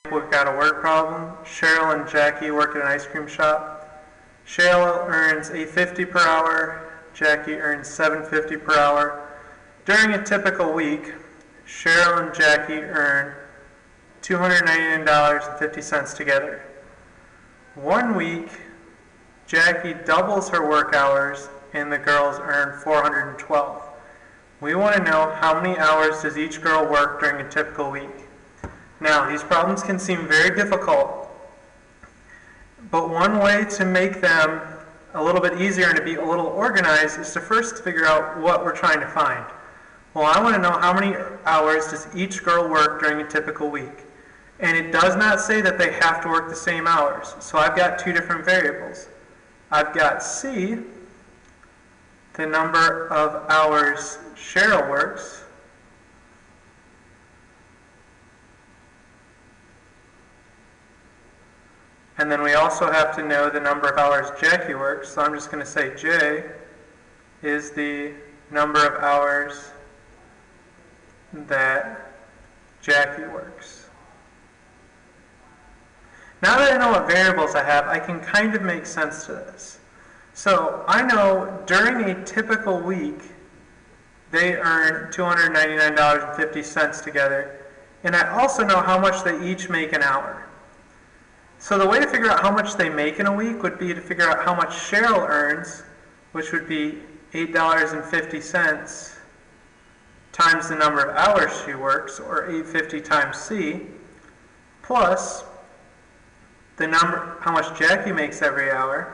We've got a word problem. Cheryl and Jackie work at an ice cream shop. Cheryl earns $8.50 per hour. Jackie earns $7.50 per hour. During a typical week, Cheryl and Jackie earn $299.50 together. One week, Jackie doubles her work hours and the girls earn $412. We want to know how many hours does each girl work during a typical week. Now, these problems can seem very difficult, but one way to make them a little bit easier and to be a little organized is to first figure out what we're trying to find. Well, I want to know how many hours does each girl work during a typical week. And it does not say that they have to work the same hours. So I've got two different variables. I've got C, the number of hours Cheryl works, and then we also have to know the number of hours Jackie works. So I'm just going to say J is the number of hours that Jackie works. Now that I know what variables I have, I can kind of make sense to this. So I know during a typical week, they earn $299.50 together, and I also know how much they each make an hour. So the way to figure out how much they make in a week would be to figure out how much Cheryl earns, which would be $8.50 times the number of hours she works, or $8.50 times C, plus the number, how much Jackie makes every hour,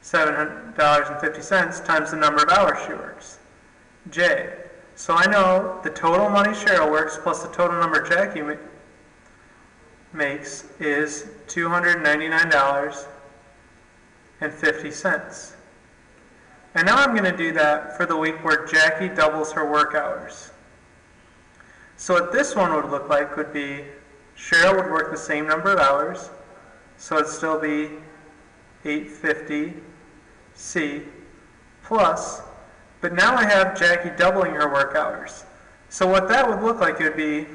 $700.50 times the number of hours she works, J. So I know the total money Cheryl works plus the total number Jackie makes is $299.50. And now I'm going to do that for the week where Jackie doubles her work hours. So what this one would look like would be Cheryl would work the same number of hours, so it'd still be $8.50 C plus, but now I have Jackie doubling her work hours. So what that would look like, it would be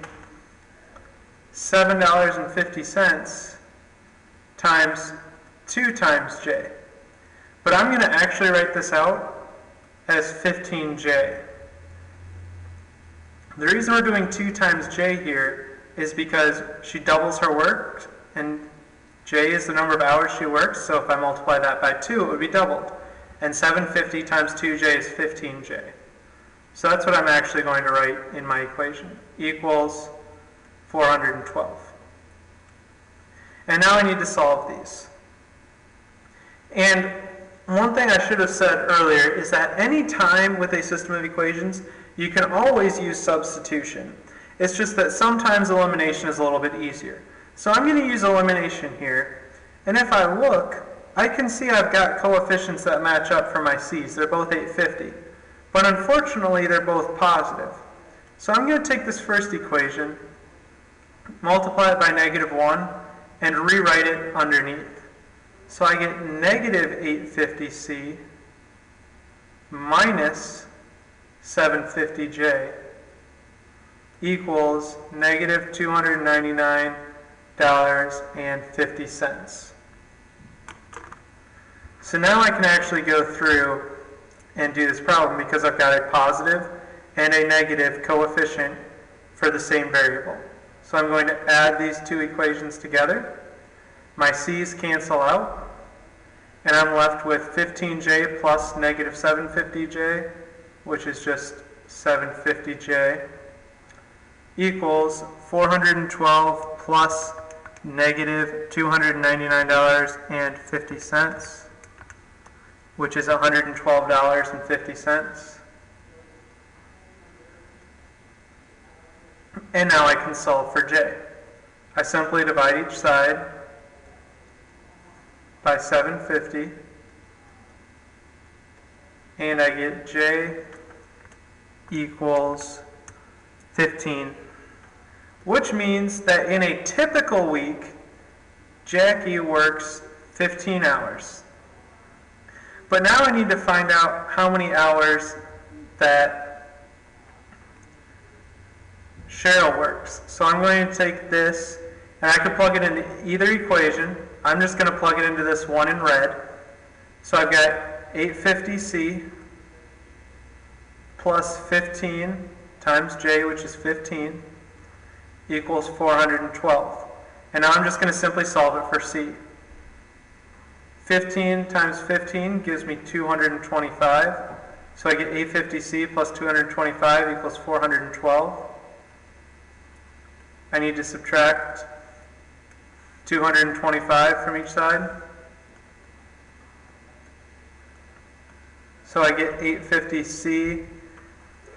$7.50 times 2 times J. But I'm going to actually write this out as 15J. The reason we're doing 2 times J here is because she doubles her work, and J is the number of hours she works, so if I multiply that by 2, it would be doubled. And 750 times 2J is 15J. So that's what I'm actually going to write in my equation, equals 412. And now I need to solve these. And one thing I should have said earlier is that any time with a system of equations, you can always use substitution. It's just that sometimes elimination is a little bit easier. So I'm going to use elimination here. And if I look, I can see I've got coefficients that match up for my C's. They're both 850. But unfortunately, they're both positive. So I'm going to take this first equation, multiply it by -1, and rewrite it underneath. So I get negative 850C minus 750J equals negative $299.50. So now I can actually go through and do this problem because I've got a positive and a negative coefficient for the same variable. So I'm going to add these two equations together. My C's cancel out, and I'm left with 15J plus negative 750J, which is just 750J, equals 412 plus negative $299.50, which is $112.50. And now I can solve for J. I simply divide each side by 750, and I get J equals 15, which means that in a typical week, Jackie works 15 hours. But now I need to find out how many hours that Cheryl works. So I'm going to take this, and I can plug it into either equation. I'm just going to plug it into this one in red. So I've got 850C plus 15 times J, which is 15, equals 412. And now I'm just going to simply solve it for C. 15 times 15 gives me 225. So I get 850C plus 225 equals 412. I need to subtract 225 from each side. So I get 850C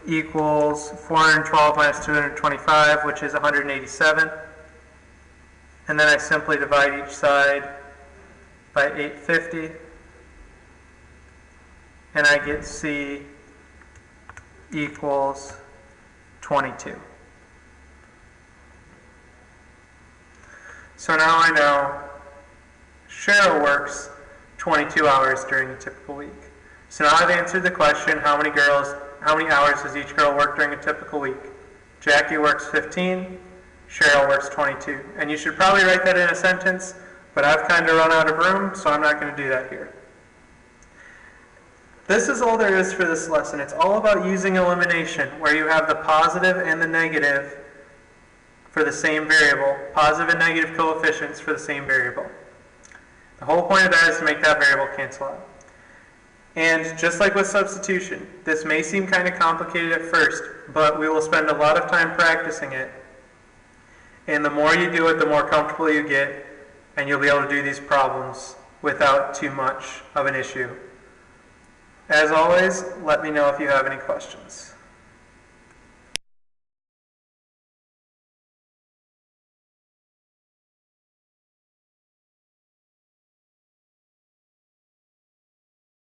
equals 412 minus 225, which is 187. And then I simply divide each side by 850. And I get C equals 22. So now I know Cheryl works 22 hours during a typical week. So now I've answered the question, how many hours does each girl work during a typical week? Jackie works 15, Cheryl works 22. And you should probably write that in a sentence, but I've kind of run out of room, so I'm not going to do that here. This is all there is for this lesson. It's all about using elimination, where you have the positive and the negative for the same variable, positive and negative coefficients for the same variable. The whole point of that is to make that variable cancel out. And just like with substitution, this may seem kind of complicated at first, but we will spend a lot of time practicing it. And the more you do it, the more comfortable you get, and you'll be able to do these problems without too much of an issue. As always, let me know if you have any questions.